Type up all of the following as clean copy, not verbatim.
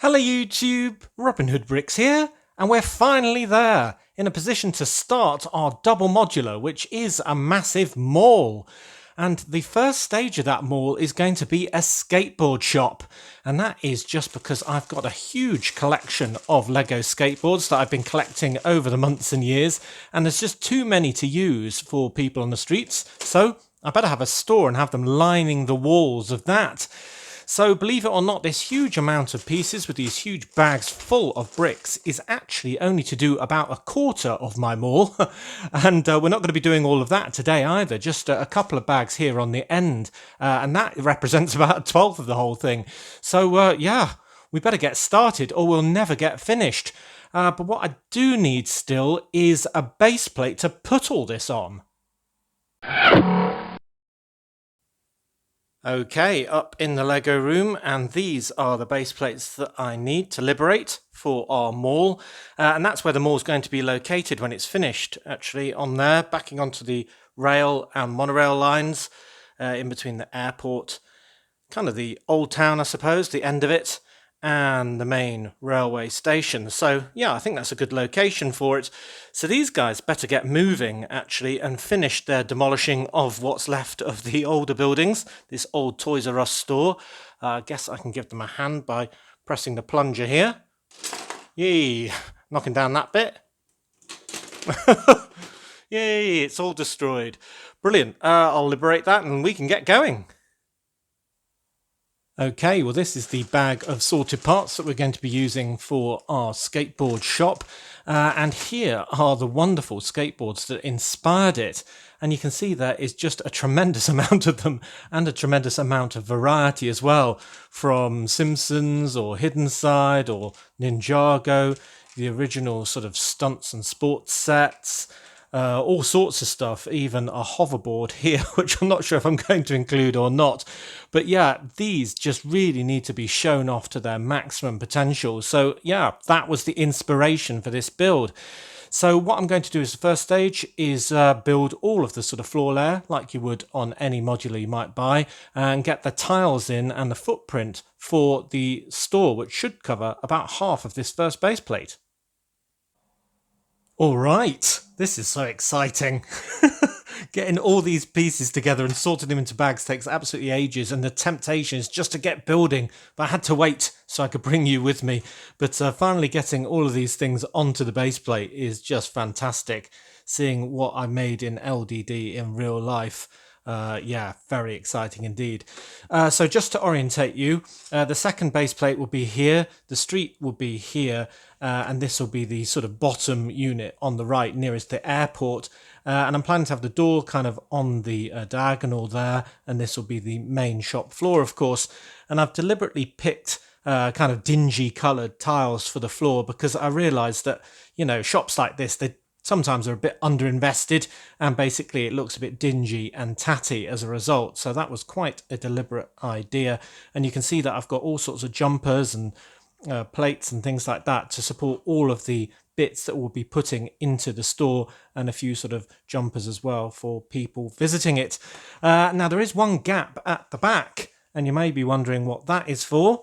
Hello YouTube, Robin Hood Bricks here, and we're finally there, in a position to start our double modular, which is a massive mall. And the first stage of that mall is going to be a skateboard shop, and that is just because I've got a huge collection of Lego skateboards that I've been collecting over the months and years, and there's just too many to use for people on the streets, so I better have a store and have them lining the walls of that. So believe it or not, this huge amount of pieces with these huge bags full of bricks is actually only to do about a quarter of my mall. And we're not going to be doing all of that today either, just a couple of bags here on the end. And that represents about a twelfth of the whole thing. So yeah, we better get started or we'll never get finished. But what I do need still is a base plate to put all this on. Okay, up in the Lego room, and these are the base plates that I need to liberate for our mall, and that's where the mall is going to be located when it's finished, actually, on there, backing onto the rail and monorail lines, in between the airport, kind of the old town, I suppose, the end of it, and the main railway station. So yeah, I think that's a good location for it. So these guys better get moving actually and finish their demolishing of what's left of the older buildings, this old Toys R Us store. I guess I can give them a hand by pressing the plunger here. Yay, knocking down that bit. Yay, it's all destroyed. Brilliant. I'll liberate that and we can get going. Okay, well this is the bag of sorted parts that we're going to be using for our skateboard shop. And here are the wonderful skateboards that inspired it. And you can see there is just a tremendous amount of them and a tremendous amount of variety as well. From Simpsons or Hidden Side or Ninjago, the original sort of stunts and sports sets. All sorts of stuff, even a hoverboard here, which I'm not sure if I'm going to include or not. But yeah, these just really need to be shown off to their maximum potential. So yeah, that was the inspiration for this build. So what I'm going to do as the first stage is build all of the sort of floor layer like you would on any modular you might buy, and get the tiles in and the footprint for the store, which should cover about half of this first base plate. All right, this is so exciting. Getting all these pieces together and sorting them into bags takes absolutely ages, and the temptation is just to get building. But I had to wait so I could bring you with me. But finally getting all of these things onto the base plate is just fantastic. Seeing what I made in LDD in real life. Yeah, very exciting indeed. So just to orientate you, the second base plate will be here, the street will be here, and this will be the sort of bottom unit on the right nearest the airport. And I'm planning to have the door kind of on the diagonal there, and this will be the main shop floor, of course. And I've deliberately picked kind of dingy coloured tiles for the floor because I realised that, you know, shops like this, they sometimes are a bit underinvested, and basically it looks a bit dingy and tatty as a result. So that was quite a deliberate idea. And you can see that I've got all sorts of jumpers and plates and things like that to support all of the bits that we'll be putting into the store, and a few sort of jumpers as well for people visiting it. Now there is one gap at the back, and you may be wondering what that is for.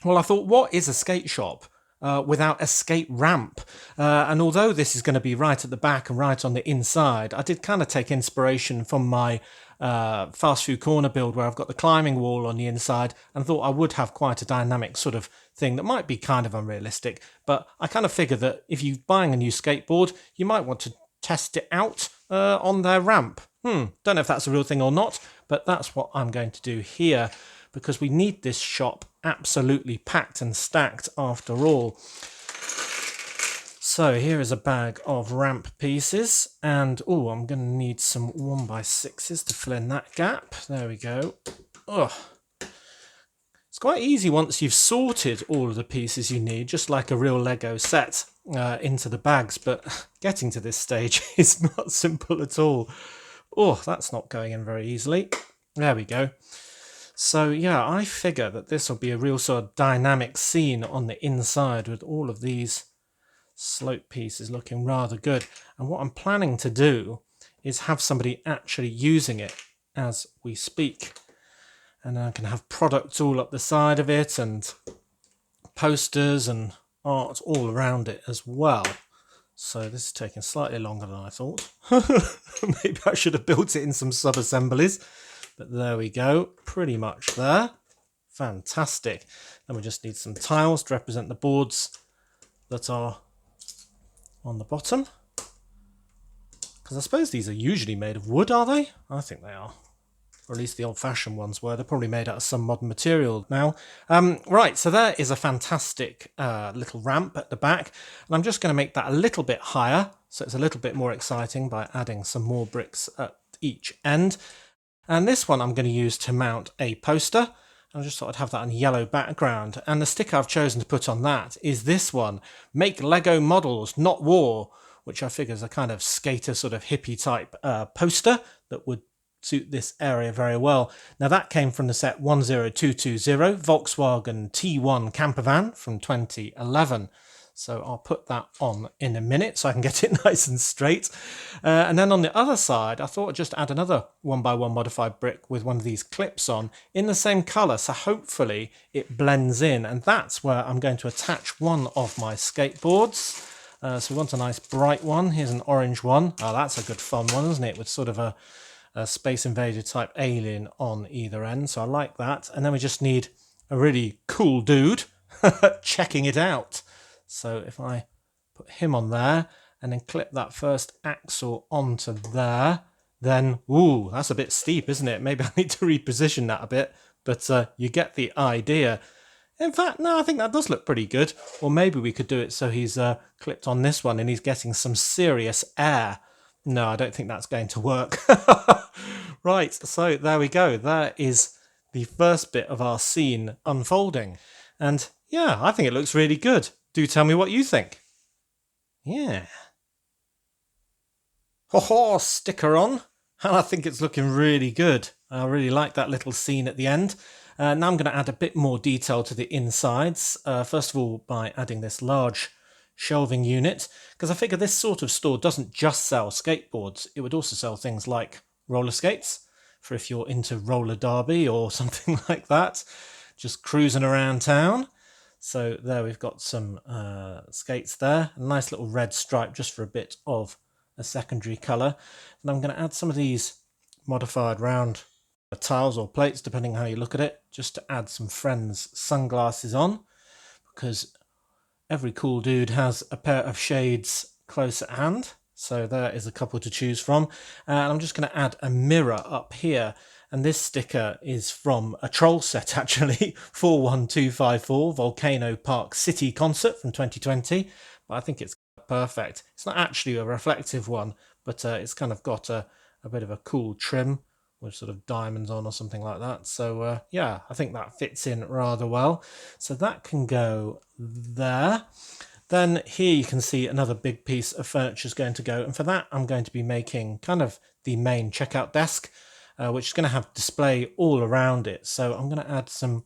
Well, I thought, what is a skate shop without a skate ramp? And although this is going to be right at the back and right on the inside, I did kind of take inspiration from my fast food corner build where I've got the climbing wall on the inside, and thought I would have quite a dynamic sort of thing that might be kind of unrealistic. But I kind of figure that if you're buying a new skateboard, you might want to test it out on their ramp. Don't know if that's a real thing or not, but that's what I'm going to do here, because we need this shop absolutely packed and stacked after all. So here is a bag of ramp pieces, and oh, I'm going to need some 1x6s to fill in that gap. There we go. Ugh. It's quite easy once you've sorted all of the pieces you need, just like a real Lego set, into the bags, but getting to this stage is not simple at all. Oh, that's not going in very easily. There we go. So yeah, I figure that this will be a real sort of dynamic scene on the inside with all of these slope pieces looking rather good. And what I'm planning to do is have somebody actually using it as we speak. And I can have products all up the side of it and posters and art all around it as well. So this is taking slightly longer than I thought. Maybe I should have built it in some sub-assemblies, but there we go, pretty much there. Fantastic. Then we just need some tiles to represent the boards that are on the bottom. Because I suppose these are usually made of wood, are they? I think they are. Or at least the old-fashioned ones were. They're probably made out of some modern material now. Right, so there is a fantastic little ramp at the back. And I'm just going to make that a little bit higher, so it's a little bit more exciting by adding some more bricks at each end. And this one I'm going to use to mount a poster. I just thought I'd have that on a yellow background. And the sticker I've chosen to put on that is this one. Make Lego models, not war, which I figure is a kind of skater sort of hippie type poster that would suit this area very well. Now that came from the set 10220 Volkswagen T1 campervan from 2011. So I'll put that on in a minute so I can get it nice and straight. And then on the other side, I thought I'd just add another 1x1 modified brick with one of these clips on in the same colour. So hopefully it blends in. And that's where I'm going to attach one of my skateboards. So we want a nice bright one. Here's an orange one. Oh, that's a good fun one, isn't it? With sort of a Space Invader type alien on either end. So I like that. And then we just need a really cool dude checking it out. So if I put him on there and then clip that first axle onto there, then, ooh, that's a bit steep, isn't it? Maybe I need to reposition that a bit, but you get the idea. In fact, no, I think that does look pretty good. Or maybe we could do it so he's clipped on this one and he's getting some serious air. No, I don't think that's going to work. Right, so there we go. There is the first bit of our scene unfolding. And yeah, I think it looks really good. Do tell me what you think. Yeah. Ho-ho, sticker on. And I think it's looking really good. I really like that little scene at the end. Now I'm going to add a bit more detail to the insides. First of all, by adding this large shelving unit, because I figure this sort of store doesn't just sell skateboards. It would also sell things like roller skates, for if you're into roller derby or something like that, just cruising around town. So there we've got some skates there, a nice little red stripe just for a bit of a secondary colour. And I'm going to add some of these modified round tiles or plates, depending how you look at it, just to add some friends' sunglasses on, because every cool dude has a pair of shades close at hand. So there is a couple to choose from. And I'm just going to add a mirror up here. And this sticker is from a troll set, actually, 41254 Volcano Park City Concert from 2020. But I think it's perfect. It's not actually a reflective one, but it's kind of got a bit of a cool trim with sort of diamonds on or something like that. So yeah, I think that fits in rather well. So that can go there. Then here you can see another big piece of furniture is going to go. And for that, I'm going to be making kind of the main checkout desk, which is going to have display all around it. So I'm going to add some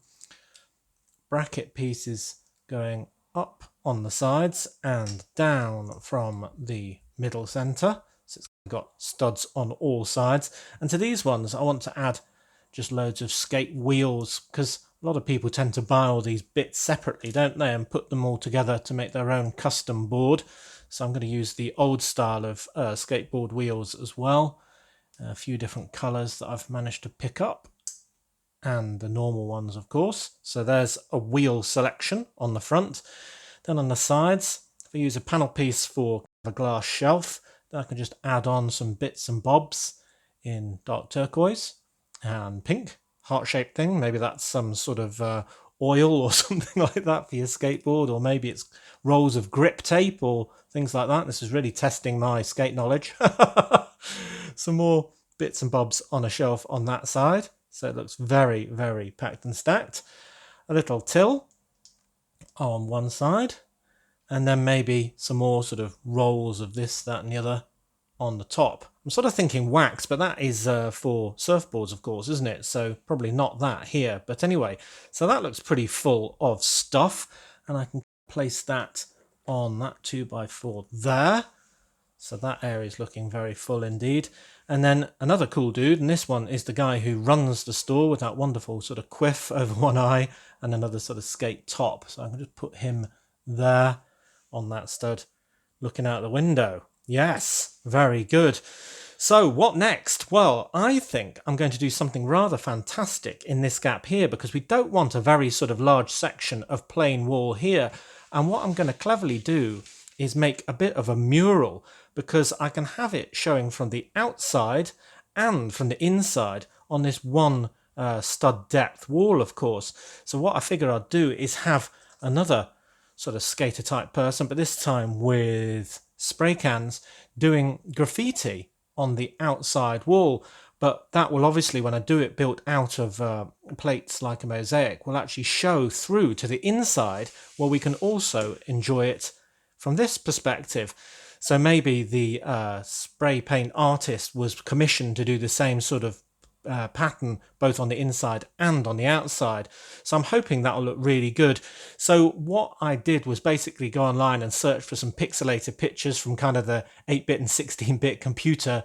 bracket pieces going up on the sides and down from the middle center. So it's got studs on all sides. And to these ones, I want to add just loads of skate wheels, because a lot of people tend to buy all these bits separately, don't they, and put them all together to make their own custom board. So I'm going to use the old style of skateboard wheels as well. A few different colours that I've managed to pick up, and the normal ones, of course. So there's a wheel selection on the front. Then on the sides, if I use a panel piece for a glass shelf, then I can just add on some bits and bobs in dark turquoise and pink, heart-shaped thing. Maybe that's some sort of oil or something like that for your skateboard, or maybe it's rolls of grip tape or things like that. This is really testing my skate knowledge. Some more bits and bobs on a shelf on that side. So it looks very, very packed and stacked. A little till on one side. And then maybe some more sort of rolls of this, that and the other on the top. I'm sort of thinking wax, but that is for surfboards, of course, isn't it? So probably not that here. But anyway, so that looks pretty full of stuff. And I can place that on that 2x4 there. So that area is looking very full indeed. And then another cool dude, and this one is the guy who runs the store with that wonderful sort of quiff over one eye and another sort of skate top. So I'm going to just put him there on that stud looking out the window. Yes, very good. So what next? Well, I think I'm going to do something rather fantastic in this gap here, because we don't want a very sort of large section of plain wall here. And what I'm going to cleverly do is make a bit of a mural, because I can have it showing from the outside and from the inside on this one stud depth wall, of course. So what I figure I'll do is have another sort of skater type person, but this time with spray cans, doing graffiti on the outside wall. But that will obviously, when I do it built out of plates like a mosaic, will actually show through to the inside, where we can also enjoy it from this perspective. So maybe the spray paint artist was commissioned to do the same sort of pattern both on the inside and on the outside. So I'm hoping that'll look really good. So what I did was basically go online and search for some pixelated pictures from kind of the 8-bit and 16-bit computer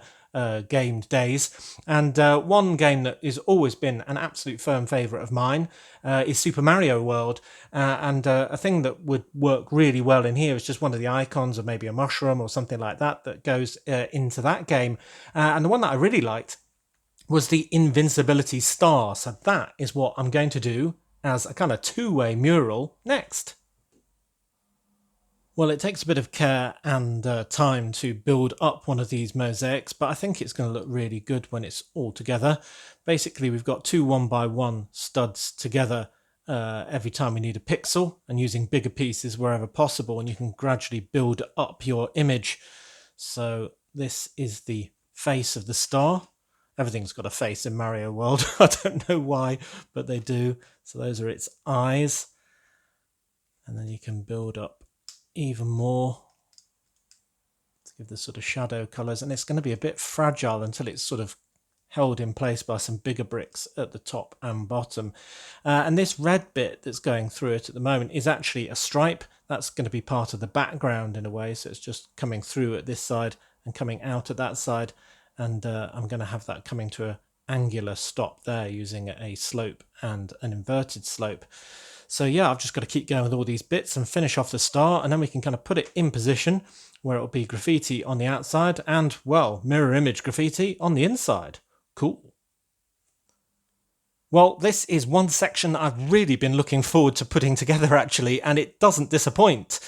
gamed days, and one game that has always been an absolute firm favourite of mine is Super Mario World, and a thing that would work really well in here is just one of the icons, or maybe a mushroom or something like that that goes into that game. And the one that I really liked was the invincibility star, so that is what I'm going to do as a kind of two-way mural next. Well, it takes a bit of care and time to build up one of these mosaics, but I think it's going to look really good when it's all together. Basically, we've got two 1x1 studs together every time we need a pixel, and using bigger pieces wherever possible, and you can gradually build up your image. So this is the face of the star. Everything's got a face in Mario World. I don't know why, but they do. So those are its eyes. And then you can build up even more to give the sort of shadow colours, and it's going to be a bit fragile until it's sort of held in place by some bigger bricks at the top and bottom. And this red bit that's going through it at the moment is actually a stripe. That's going to be part of the background in a way, so it's just coming through at this side and coming out at that side, and I'm going to have that coming to an angular stop there using a slope and an inverted slope. So yeah, I've just got to keep going with all these bits and finish off the star, and then we can kind of put it in position where it'll be graffiti on the outside and, well, mirror image graffiti on the inside. Cool. Well, this is one section that I've really been looking forward to putting together, actually, and it doesn't disappoint.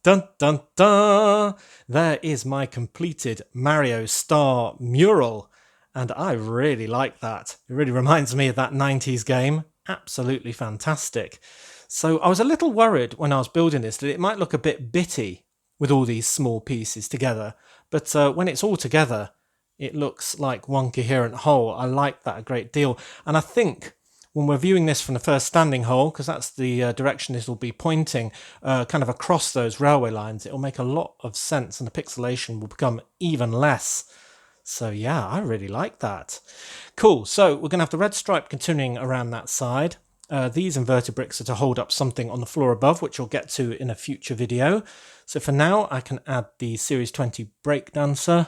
Dun dun dun! There is my completed Mario Star mural, and I really like that. It really reminds me of that 90s game. Absolutely fantastic. So I was a little worried when I was building this that it might look a bit bitty with all these small pieces together, but when it's all together, it looks like one coherent whole. I like that a great deal, and I think when we're viewing this from the first standing hole, because that's the direction this will be pointing, kind of across those railway lines, it'll make a lot of sense, and the pixelation will become even less. So yeah, I really like that. Cool, so we're going to have the red stripe continuing around that side. These inverted bricks are to hold up something on the floor above, which we'll get to in a future video. So for now, I can add the Series 20 breakdancer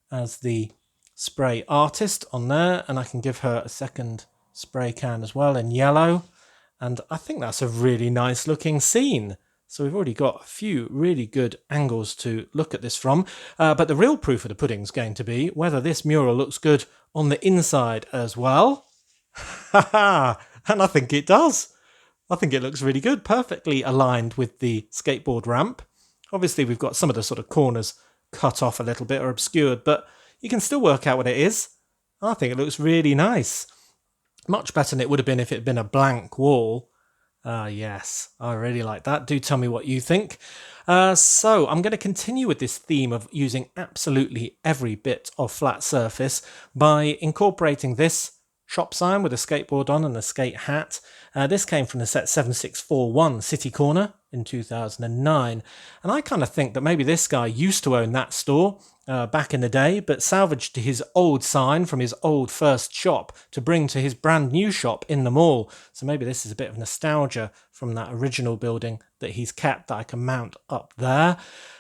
as the spray artist on there, and I can give her a second spray can as well in yellow. And I think that's a really nice looking scene. So we've already got a few really good angles to look at this from. But the real proof of the pudding is going to be whether this mural looks good on the inside as well. Haha! And I think it does. I think it looks really good, perfectly aligned with the skateboard ramp. Obviously, we've got some of the sort of corners cut off a little bit or obscured, but you can still work out what it is. I think it looks really nice. Much better than it would have been if it had been a blank wall. Yes, I really like that. Do tell me what you think. So I'm going to continue with this theme of using absolutely every bit of flat surface by incorporating this shop sign with a skateboard on and a skate hat. This came from the set 7641 City Corner in 2009. And I kind of think that maybe this guy used to own that store, back in the day, but salvaged his old sign from his old first shop to bring to his brand new shop in the mall. So maybe this is a bit of nostalgia from that original building that he's kept that I can mount up there.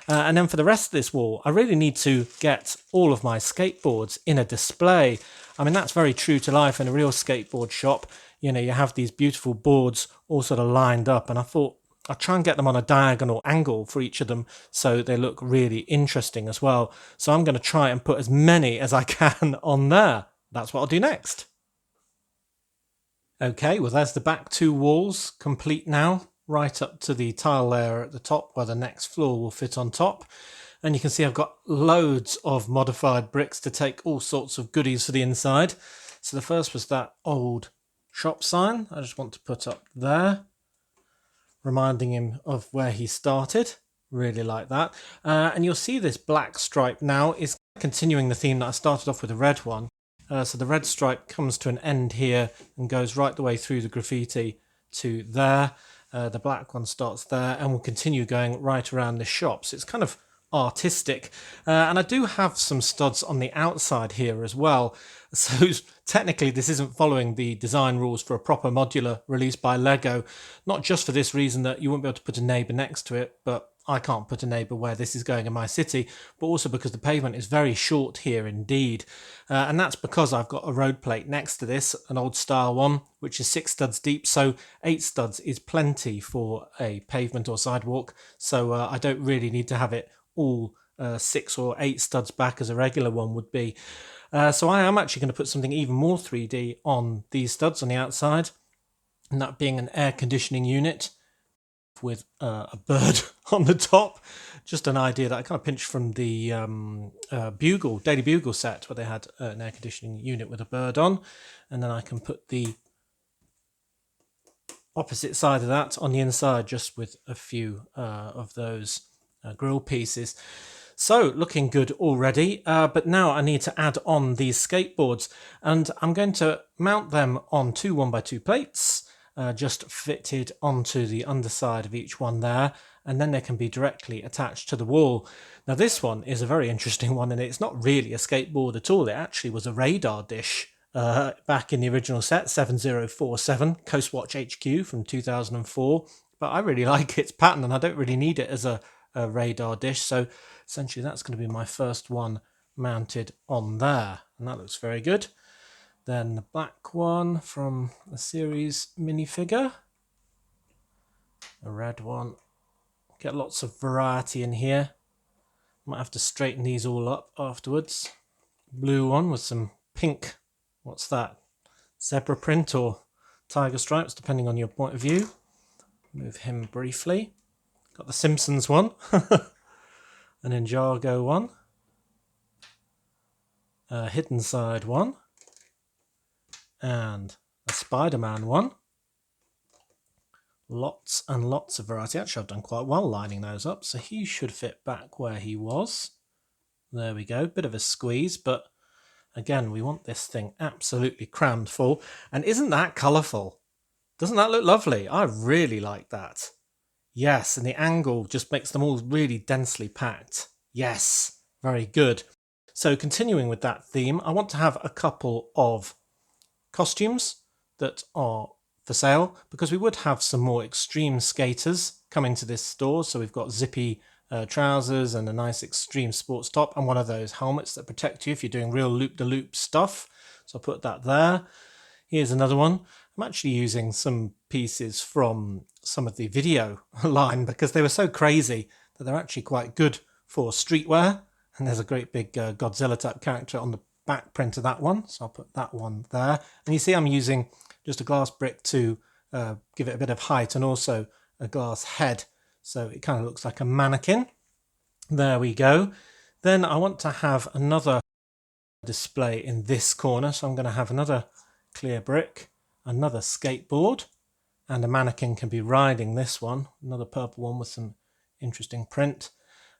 And then for the rest of this wall, I really need to get all of my skateboards in a display. I mean, that's very true to life in a real skateboard shop. You know, you have these beautiful boards all sort of lined up, and I thought I'll try and get them on a diagonal angle for each of them so they look really interesting as well. So I'm going to try and put as many as I can on there. That's what I'll do next. Okay, well there's the back two walls complete now, right up to the tile layer at the top where the next floor will fit on top. And you can see I've got loads of modified bricks to take all sorts of goodies for the inside. So the first was that old shop sign I just want to put up there, reminding him of where he started. Really like that. And you'll see this black stripe now is continuing the theme that I started off with, the red one. So the red stripe comes to an end here and goes right the way through the graffiti to there. The black one starts there and will continue going right around the shop. So it's kind of artistic. And I do have some studs on the outside here as well. So technically this isn't following the design rules for a proper modular released by Lego. Not just for this reason that you won't be able to put a neighbour next to it, but I can't put a neighbour where this is going in my city, but also because the pavement is very short here indeed. And that's because I've got a road plate next to this, an old style one, which is 6 studs deep. So 8 studs is plenty for a pavement or sidewalk. So I don't really need to have it all 6 or 8 studs back as a regular one would be. So I am actually going to put something even more 3D on these studs on the outside, and that being an air conditioning unit with a bird on the top. Just an idea that I kind of pinched from the Daily Bugle set, where they had an air conditioning unit with a bird on, and then I can put the opposite side of that on the inside just with a few of those grill pieces. So looking good already, but now I need to add on these skateboards, and I'm going to mount them on 2 1x2 plates, just fitted onto the underside of each one there, and then they can be directly attached to the wall. Now this one is a very interesting one, and it's not really a skateboard at all. It actually was a radar dish back in the original set, 7047 Coastwatch HQ from 2004, but I really like its pattern and I don't really need it as a radar dish, so essentially that's going to be my first one mounted on there, and that looks very good. Then the black one from a series minifigure, a red one. Get lots of variety in here. Might have to straighten these all up afterwards. Blue one with some pink, what's that, zebra print or tiger stripes, depending on your point of view. Move him briefly. Got the Simpsons one, an Ninjago one, a Hidden Side one, and a Spider-Man one. Lots and lots of variety. Actually, I've done quite well lining those up, so he should fit back where he was. There we go. Bit of a squeeze, but again, we want this thing absolutely crammed full. And isn't that colourful? Doesn't that look lovely? I really like that. Yes, and the angle just makes them all really densely packed. Yes, very good. So continuing with that theme, I want to have a couple of costumes that are for sale, because we would have some more extreme skaters coming to this store. So we've got zippy trousers and a nice extreme sports top and one of those helmets that protect you if you're doing real loop-de-loop stuff. So I'll put that there. Here's another one. I'm actually using some pieces from some of the video line because they were so crazy that they're actually quite good for streetwear. And there's a great big Godzilla type character on the back print of that one. So I'll put that one there. And you see I'm using just a glass brick to give it a bit of height and also a glass head. So it kind of looks like a mannequin. There we go. Then I want to have another display in this corner. So I'm going to have another clear brick, another skateboard, and a mannequin can be riding this one. Another purple one with some interesting print.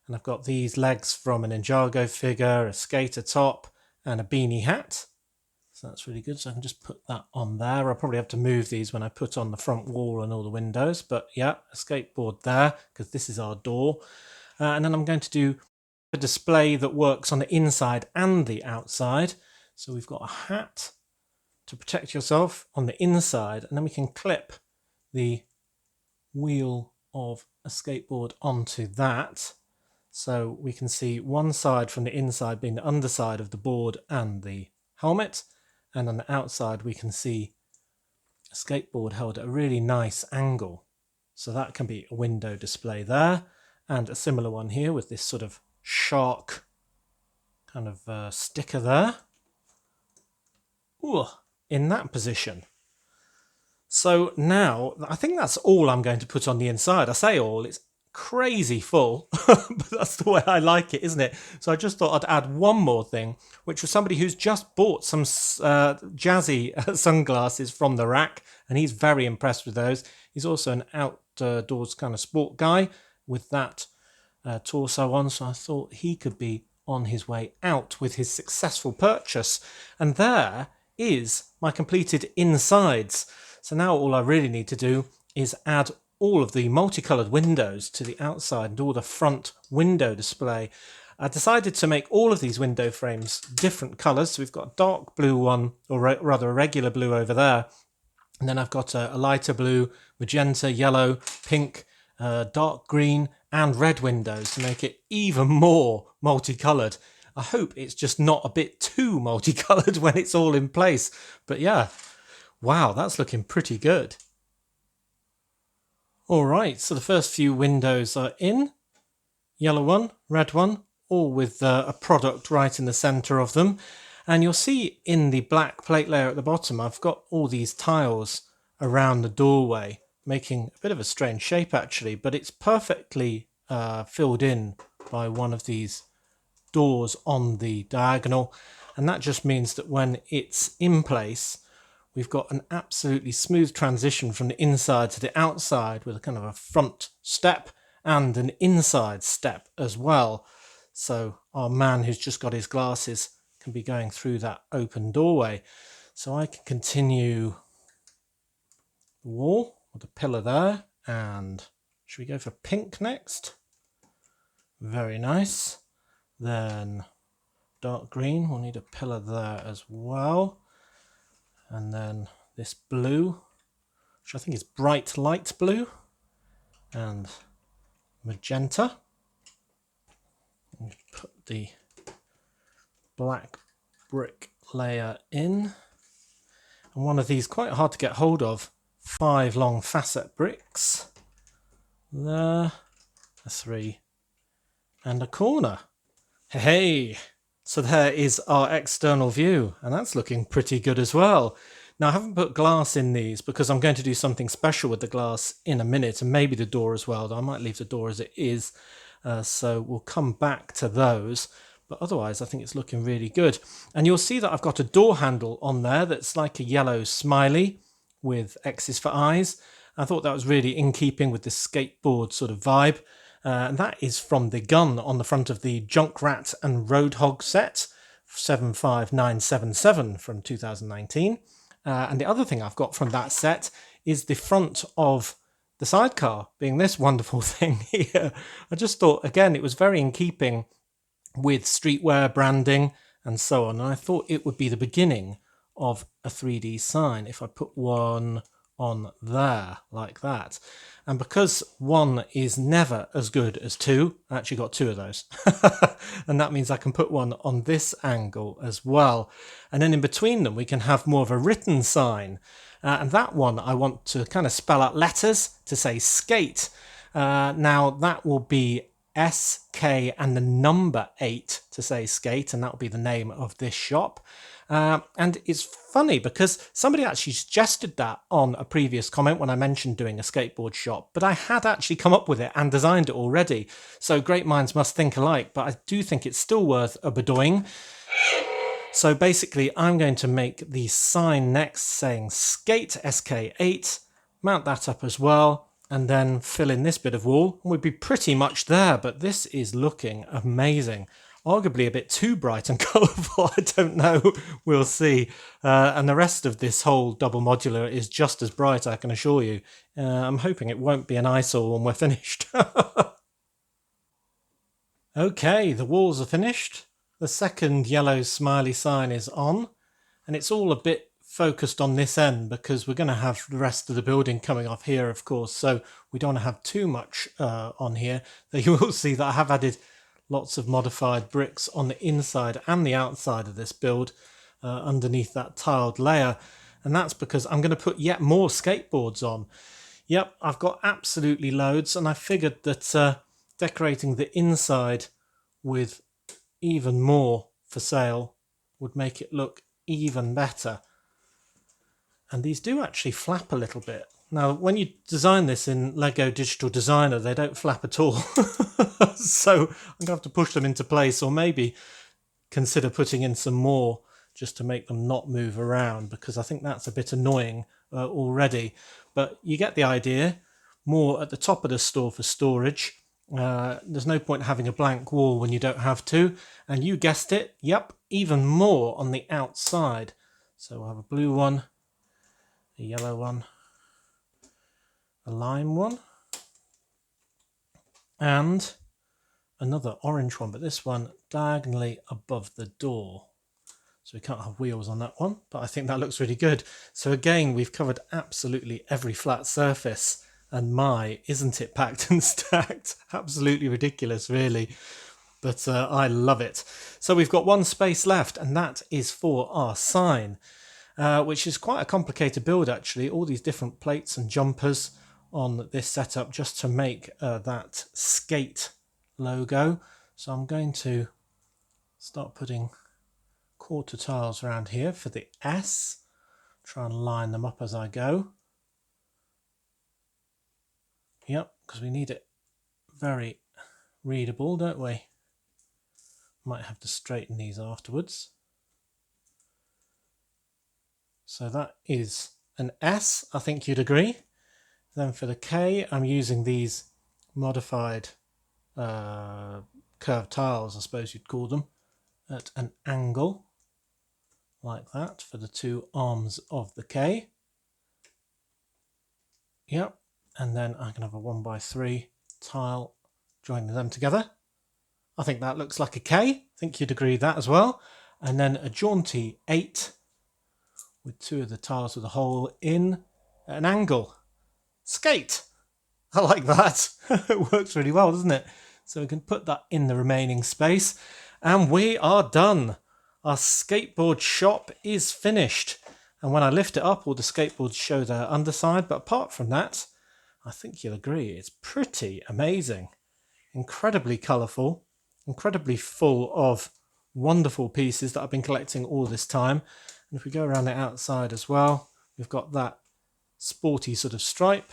And I've got these legs from an Ninjago figure, a skater top, and a beanie hat. So that's really good. So I can just put that on there. I'll probably have to move these when I put on the front wall and all the windows. But yeah, a skateboard there, because this is our door. And then I'm going to do a display that works on the inside and the outside. So we've got a hat to protect yourself on the inside, and then we can clip the wheel of a skateboard onto that. So we can see one side from the inside being the underside of the board and the helmet, and on the outside we can see a skateboard held at a really nice angle. So that can be a window display there, and a similar one here with this sort of shark kind of sticker there. Ooh, in that position. So now I think that's all I'm going to put on the inside. I say all, it's crazy full, but that's the way I like it, isn't it? So I just thought I'd add one more thing, which was somebody who's just bought some jazzy sunglasses from the rack, and he's very impressed with those. He's also an outdoors kind of sport guy with that torso on, so I thought he could be on his way out with his successful purchase. And there is my completed insides. So now all I really need to do is add all of the multicolored windows to the outside and all the front window display. I decided to make all of these window frames different colors. So we've got a dark blue one, or rather a regular blue over there. And then I've got a lighter blue, magenta, yellow, pink, dark green and red windows to make it even more multicolored. I hope it's just not a bit too multicolored when it's all in place. But yeah, wow, that's looking pretty good. All right, so the first few windows are in. Yellow one, red one, all with a product right in the center of them. And you'll see in the black plate layer at the bottom, I've got all these tiles around the doorway, making a bit of a strange shape actually, but it's perfectly filled in by one of these doors on the diagonal. And that just means that when it's in place, we've got an absolutely smooth transition from the inside to the outside with a kind of a front step and an inside step as well. So our man who's just got his glasses can be going through that open doorway. So I can continue the wall with a pillar there. And should we go for pink next? Very nice. Then dark green, we'll need a pillar there as well. And then this blue, which I think is bright light blue, and magenta. Put the black brick layer in. And one of these, quite hard to get hold of, 5 long facet bricks. There, a 3, and a corner. Hey! So there is our external view, and that's looking pretty good as well. Now I haven't put glass in these because I'm going to do something special with the glass in a minute, and maybe the door as well, though I might leave the door as it is. So we'll come back to those, but otherwise I think it's looking really good. And you'll see that I've got a door handle on there that's like a yellow smiley with X's for eyes. I thought that was really in keeping with the skateboard sort of vibe. And that is from the gun on the front of the Junkrat and Roadhog set, 75977 from 2019. And the other thing I've got from that set is the front of the sidecar being this wonderful thing here. I just thought, again, it was very in keeping with streetwear branding and so on. And I thought it would be the beginning of a 3D sign if I put one on there like that. And because 1 is never as good as 2, I actually got 2 of those. And that means I can put one on this angle as well. And then in between them, we can have more of a written sign. And that one, I want to kind of spell out letters to say skate. Now that will be SK and the number 8 to say skate. And that will be the name of this shop. And it's funny because somebody actually suggested that on a previous comment when I mentioned doing a skateboard shop, but I had actually come up with it and designed it already. So great minds must think alike, but I do think it's still worth a bedoing. So basically I'm going to make the sign next saying skate SK8, mount that up as well, and then fill in this bit of wall. We'd be pretty much there, but this is looking amazing. Arguably a bit too bright and colourful, I don't know, we'll see. And the rest of this whole double modular is just as bright, I can assure you. I'm hoping it won't be an eyesore when we're finished. Okay, the walls are finished. The second yellow smiley sign is on, and it's all a bit focused on this end because we're going to have the rest of the building coming off here, of course, so we don't want to have too much on here. Though you will see that I have added lots of modified bricks on the inside and the outside of this build underneath that tiled layer, and that's because I'm going to put yet more skateboards on. Yep, I've got absolutely loads, and I figured that decorating the inside with even more for sale would make it look even better. And these do actually flap a little bit. Now, when you design this in Lego Digital Designer, they don't flap at all. So I'm going to have to push them into place, or maybe consider putting in some more just to make them not move around, because I think that's a bit annoying already. But you get the idea. More at the top of the store for storage. There's no point having a blank wall when you don't have to. And you guessed it, yep, even more on the outside. So we'll have a blue one, a yellow one, a lime one, and another orange one, but this one diagonally above the door. So we can't have wheels on that one, but I think that looks really good. So again, we've covered absolutely every flat surface, and my, isn't it packed and stacked? Absolutely ridiculous, really. But I love it. So we've got one space left, and that is for our sign, which is quite a complicated build, actually. All these different plates and jumpers on this setup just to make that skate logo. So I'm going to start putting quarter tiles around here for the S. Try and line them up as I go. Yep, because we need it very readable, don't we? Might have to straighten these afterwards. So that is an S, I think you'd agree. Then for the K, I'm using these modified curved tiles, I suppose you'd call them, at an angle, like that, for the two arms of the K. Yep, and then I can have a 1x3 tile joining them together. I think that looks like a K. I think you'd agree with that as well. And then a jaunty 8 with two of the tiles with a hole in at an angle. Skate! I like that. It works really well, doesn't it? So we can put that in the remaining space. And we are done. Our skateboard shop is finished. And when I lift it up, all the skateboards show their underside. But apart from that, I think you'll agree, it's pretty amazing. Incredibly colourful. Incredibly full of wonderful pieces that I've been collecting all this time. And if we go around the outside as well, we've got that sporty sort of stripe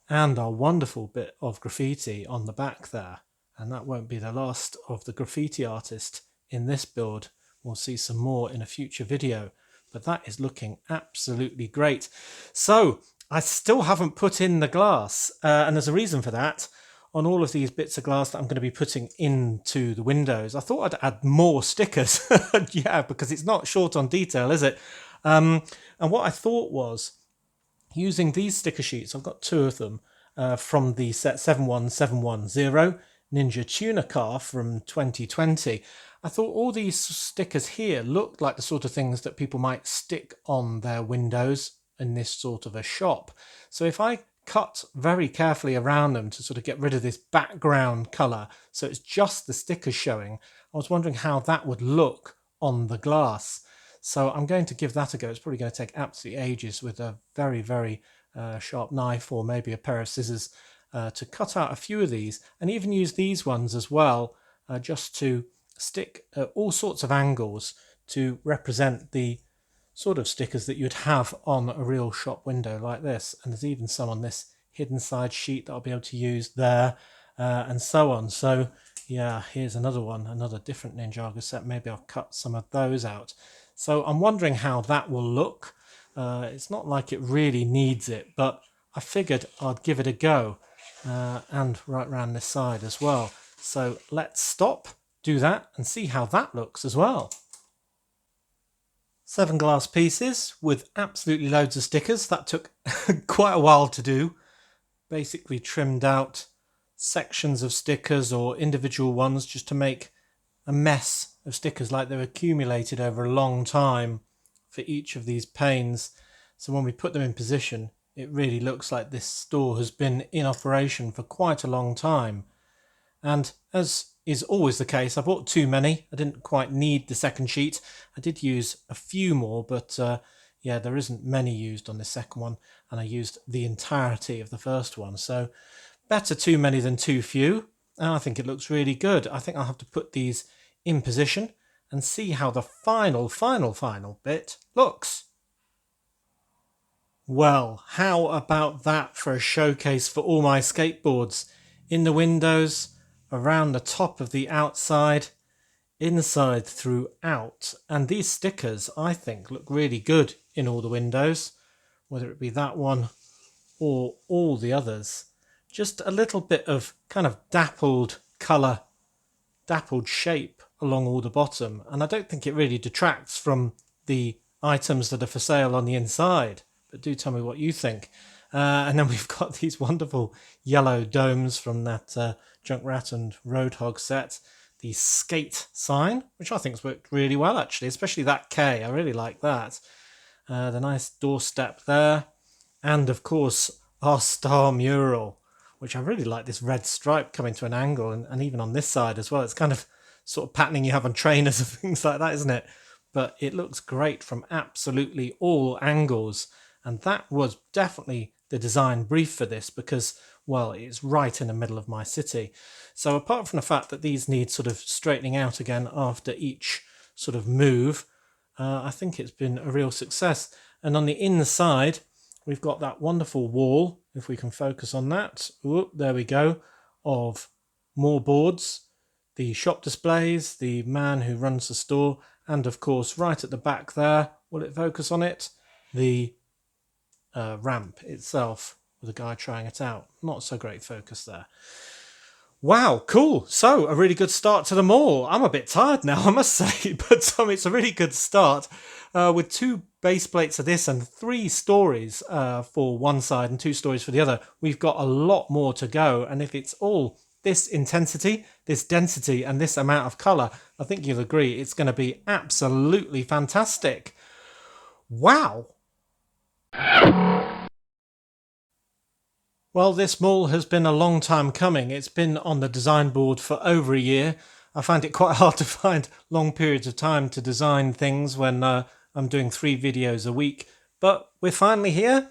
and our wonderful bit of graffiti on the back there. And that won't be the last of the graffiti artist in this build. We'll see some more in a future video, but that is looking absolutely great. So I still haven't put in the glass, and there's a reason for that. On all of these bits of glass that I'm going to be putting into the windows, I thought I'd add more stickers. Yeah, because it's not short on detail, is it? And what I thought was, using these sticker sheets, I've got two of them from the set 71710 Ninja Tuna Car from 2020. I thought all these stickers here looked like the sort of things that people might stick on their windows in this sort of a shop. So if I cut very carefully around them to sort of get rid of this background colour, so it's just the stickers showing, I was wondering how that would look on the glass. So I'm going to give that a go. It's probably going to take absolutely ages with a very, very sharp knife or maybe a pair of scissors to cut out a few of these, and even use these ones as well, just to stick all sorts of angles to represent the sort of stickers that you'd have on a real shop window like this. And there's even some on this hidden side sheet that I'll be able to use there, and so on. So yeah, here's another one, another different Ninjago set. Maybe I'll cut some of those out. So I'm wondering how that will look. It's not like it really needs it, but I figured I'd give it a go, and right around this side as well. So let's stop, do that, and see how that looks as well. 7 glass pieces with absolutely loads of stickers. That took quite a while to do. Basically trimmed out sections of stickers or individual ones just to make a mess of stickers like they're accumulated over a long time for each of these panes. So when we put them in position, it really looks like this store has been in operation for quite a long time. And as is always the case, I bought too many. I didn't quite need the second sheet. I did use a few more, but yeah, there isn't many used on this second one, and I used the entirety of the first one. So better too many than too few. And I think it looks really good. I think I'll have to put these in position and see how the final bit looks. Well, how about that for a showcase for all my skateboards? In the windows, around the top of the outside, inside, throughout. And these stickers, I think, look really good in all the windows, whether it be that one or all the others. Just a little bit of kind of dappled colour, dappled shape along all the bottom. And I don't think it really detracts from the items that are for sale on the inside. But do tell me what you think. And then we've got these wonderful yellow domes from that Junkrat and Roadhog set. The skate sign, which I think's worked really well actually, especially that K. I really like that. The nice doorstep there. And of course, our star mural, which I really like, this red stripe coming to an angle, and even on this side as well. It's kind of sort of patterning you have on trainers and things like that, isn't it? But it looks great from absolutely all angles. And that was definitely the design brief for this because, well, it's right in the middle of my city. So apart from the fact that these need sort of straightening out again after each sort of move, I think it's been a real success. And on the inside, we've got that wonderful wall, if we can focus on that. Ooh, there we go, of more boards, the shop displays, the man who runs the store, and of course, right at the back there, will it focus on it? The ramp itself with a guy trying it out. Not so great focus there. Wow, cool. So a really good start to the mall. I'm a bit tired now, I must say, but it's a really good start with 2 base plates of this and 3 stories for one side and 2 stories for the other. We've got a lot more to go, and if it's all this intensity, this density, and this amount of colour, I think you'll agree it's going to be absolutely fantastic. Wow. Well, this mall has been a long time coming. It's been on the design board for over a year. I find it quite hard to find long periods of time to design things when I'm doing 3 videos a week. But we're finally here.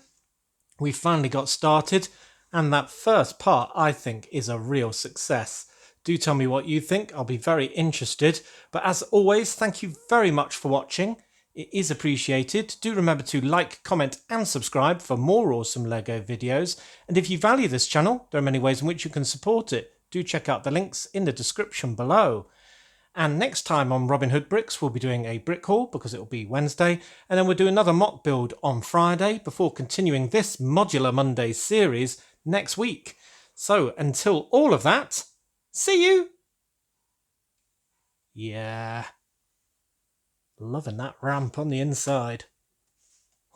We finally got started. And that first part, I think, is a real success. Do tell me what you think. I'll be very interested. But as always, thank you very much for watching. It is appreciated. Do remember to like, comment and subscribe for more awesome LEGO videos. And if you value this channel, there are many ways in which you can support it. Do check out the links in the description below. And next time on Robin Hood Bricks, we'll be doing a brick haul because it will be Wednesday. And then we'll do another mock build on Friday before continuing this Modular Monday series next week. So until all of that, see you! Yeah. Loving that ramp on the inside.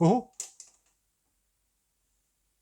Oh.